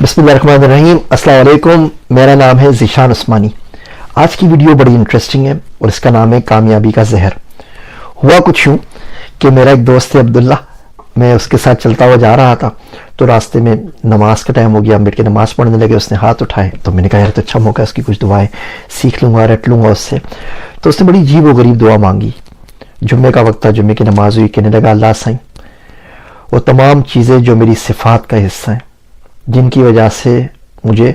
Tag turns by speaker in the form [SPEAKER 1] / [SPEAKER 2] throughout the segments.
[SPEAKER 1] बिस्मिल्लाहिर्रहमानिर्रहीम। अस्सलाम वालेकुम। मेरा नाम है ज़ीशान उस्मानी। आज की वीडियो बड़ी इंटरेस्टिंग है और इसका नाम है कामयाबी का जहर। हुआ कुछ यूँ कि मेरा एक दोस्त है अब्दुल्ला, मैं उसके साथ चलता हुआ जा रहा था तो रास्ते में नमाज का टाइम हो गया, हम बैठ के नमाज पढ़ने लगे। उसने हाथ उठाए तो मैंने कहा यार तो अच्छा मौका है, उसकी कुछ दुआएं सीख लूँगा, रट लूँगा उससे। तो उसने बड़ी अजीब व गरीब दुआ मांगी। जुम्मे का वक्त था, जुम्मे की नमाज हुई। कहने लगा अल्लाह साईं वो तमाम चीज़ें जो मेरी सिफात का हिस्सा हैं, जिनकी वजह से मुझे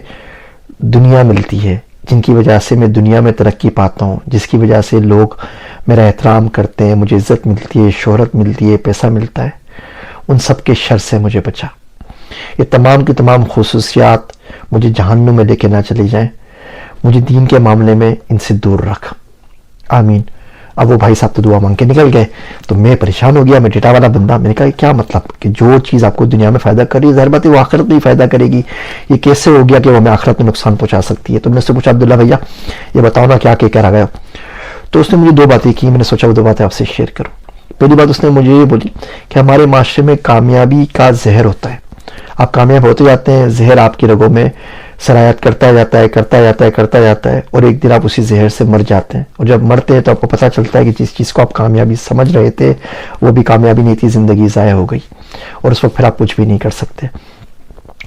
[SPEAKER 1] दुनिया मिलती है, जिनकी वजह से मैं दुनिया में तरक्की पाता हूँ, जिसकी वजह से लोग मेरा एहतराम करते हैं, मुझे इज़्ज़त मिलती है, शोहरत मिलती है, पैसा मिलता है, उन सब के शर से मुझे बचा। ये तमाम की तमाम खुसूसियात मुझे जहन्नुम में लेके ना चली जाएं। मुझे दीन के मामले में इनसे दूर रख, आमीन। अब वो भाई साहब तो दुआ मांग के निकल गए तो मैं परेशान हो गया, मैं डेटा वाला बंदा। मैंने कहा क्या मतलब कि जो चीज़ आपको दुनिया में फ़ायदा कर रही है ज़ाहिर बात है वो आखिरत में ही फ़ायदा करेगी। ये कैसे हो गया कि वो हमें आखिरत में नुकसान पहुंचा सकती है? तो मैंने उससे पूछा अब्दुल्ला भैया ये बताओ ना क्या कह रहा गया। तो उसने मुझे दो बातें की, मैंने सोचा वो दो बातें आपसे शेयर करूँ। पहली बात उसने मुझे ये बोली कि हमारे माशरे में कामयाबी का जहर होता है। आप कामयाब होते जाते हैं, जहर आपकी रगों में सरायत करता जाता है और एक दिन आप उसी जहर से मर जाते हैं। और जब मरते हैं तो आपको पता चलता है कि जिस चीज़ को आप कामयाबी समझ रहे थे वो भी कामयाबी नहीं थी, ज़िंदगी ज़ाया हो गई और उस वक्त फिर आप कुछ भी नहीं कर सकते।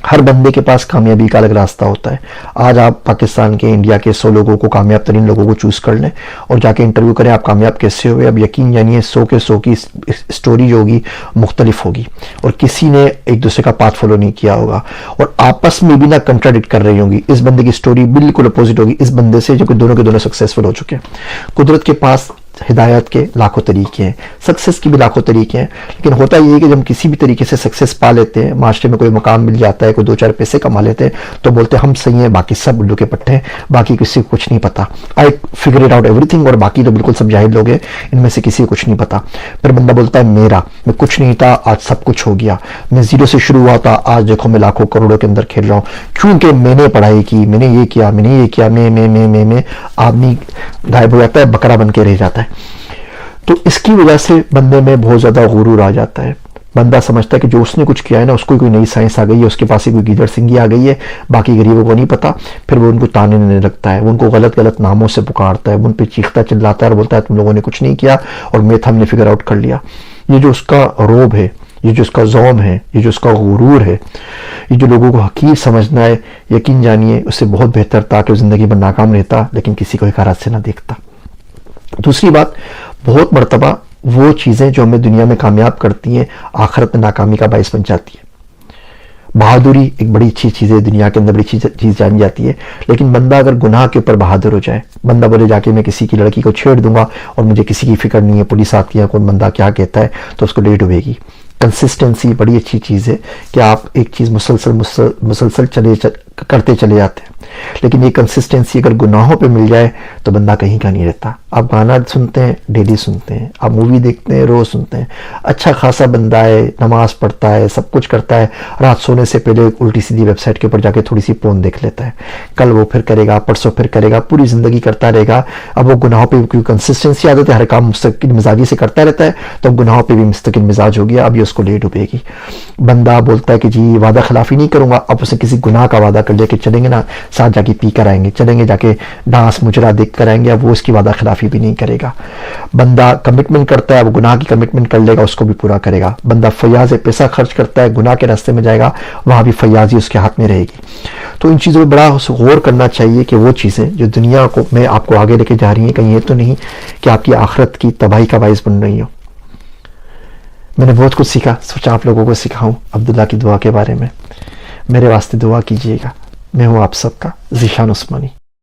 [SPEAKER 1] हर बंदे के पास कामयाबी का अलग रास्ता होता है। आज आप पाकिस्तान के, इंडिया के 100 लोगों को, कामयाब तरीन लोगों को चूज़ कर लें और जाके इंटरव्यू करें आप कामयाब कैसे हुए। अब यकीन जानिए 100 के 100 की स्टोरी जो होगी मुख्तलिफ होगी और किसी ने एक दूसरे का पाथ फॉलो नहीं किया होगा और आपस में भी ना कंट्राडिक्ट कर रही होंगी। इस बंदे की स्टोरी बिल्कुल अपोजिट होगी इस बंदे से जो कि दोनों के दोनों सक्सेसफुल हो चुके हैं। कुदरत के पास हिदायत के लाखों तरीके हैं, सक्सेस के भी लाखों तरीके हैं, लेकिन होता यह है कि जब हम किसी भी तरीके से सक्सेस पा लेते हैं, माशरे में कोई मकाम मिल जाता है, कोई दो चार पैसे कमा लेते हैं तो बोलते हैं हम सही हैं, बाकी सब उल्लू के पट्टे हैं, बाकी किसी को कुछ नहीं पता। I figure it out everything, और बाकी तो बिल्कुल सब जाहिल लोग हैं, इनमें से किसी को कुछ नहीं पता। फिर बंदा बोलता है मैं कुछ नहीं था, आज सब कुछ हो गया, मैं जीरो से शुरू हुआ था, आज देखो मैं लाखों करोड़ों के अंदर खेल रहा हूँ, क्योंकि मैंने पढ़ाई की, मैंने ये किया, मैं आदमी गायब हो जाता है, बकरा बन के रह जाता है। तो इसकी वजह से बंदे में बहुत ज़्यादा गुरूर आ जाता है। बंदा समझता है कि जो उसने कुछ किया है ना उसको कोई नई साइंस आ गई है, उसके पास ही कोई गीदड़ सिंगी आ गई है, बाकी गरीबों को नहीं पता। फिर वो उनको ताने देने लगता है, वो उनको गलत गलत नामों से पुकारता है, वो उन पर चीखता चिल्लाता है और बोलता है तुम लोगों ने कुछ नहीं किया और मैं था, हमने फिगर आउट कर लिया। ये जो उसका रोब है, ये जो उसका ज़ौम है, ये जो उसका गुरूर है, ये जो लोगों को हकीर समझना है, यकीन जानिए उससे बहुत बेहतर था कि ज़िंदगी में नाकाम रहता लेकिन किसी को हक़ारत से ना देखता। दूसरी बात, बहुत मर्तबा वो चीज़ें जो हमें दुनिया में कामयाब करती हैं आखिरत में नाकामी का बाइस बन जाती है। बहादुरी एक बड़ी अच्छी चीज़ है, दुनिया के अंदर बड़ी चीज़ जानी जाती है, लेकिन बंदा अगर गुनाह के ऊपर बहादुर हो जाए, बंदा बोले जाके मैं किसी की लड़की को छेड़ दूंगा और मुझे किसी की फिक्र नहीं है, पुलिस आती है, कौन बंदा क्या कहता है, तो उसको ले डूबेगी। कंसिस्टेंसी बड़ी अच्छी चीज़ है कि आप एक चीज़ मुसलसल करते चले जाते हैं, लेकिन ये कंसिस्टेंसी अगर गुनाहों पे मिल जाए तो बंदा कहीं का नहीं रहता। आप गाना सुनते हैं, डेली सुनते हैं, आप मूवी देखते हैं, रोज़ सुनते हैं, अच्छा खासा बंदा है, नमाज पढ़ता है, सब कुछ करता है, रात सोने से पहले उल्टी सीधी वेबसाइट के ऊपर जाके थोड़ी सी पोन देख लेता है, कल वो फिर करेगा, परसों फिर करेगा, पूरी ज़िंदगी करता रहेगा। अब वो गुनाहों पर क्योंकि कंसिस्टेंसी आदत है, हर काम मुस्तकिल मिजाजी से करता रहता है, तो गुनाहों पर भी मुस्तकिल मिजाज हो गया, अब ये उसको ले डूबेगी। बंदा बोलता है कि जी वादा खिलाफी नहीं करूँगा, अब उसने किसी गुनाह का वादा कर लिया कि चलेंगे ना साथ जाके पी कर आएंगे, चलेंगे जाके डांस मुजरा देख कर आएंगे, अब वो उसकी वादा खिलाफी भी नहीं करेगा। बंदा कमिटमेंट करता है, वो गुनाह की कमिटमेंट कर लेगा, उसको भी पूरा करेगा। बंदा फयाज पैसा खर्च करता है, गुनाह के रास्ते में जाएगा, वहाँ भी फयाजी उसके हाथ में रहेगी। तो इन चीज़ों पर बड़ा गौर करना चाहिए कि वो चीज़ें जो दुनिया को में आपको आगे लेके जा रही हैं कहीं ये तो नहीं कि आपकी आखिरत की तबाही का बाइस बन रही हो। मैंने बहुत कुछ सीखा, सोचा आप लोगों को सिखाऊं अब्दुल्ला की दुआ के बारे में। मेरे वास्ते दुआ कीजिएगा। मैं हूँ आप सबका ज़ीशान उस्मानी।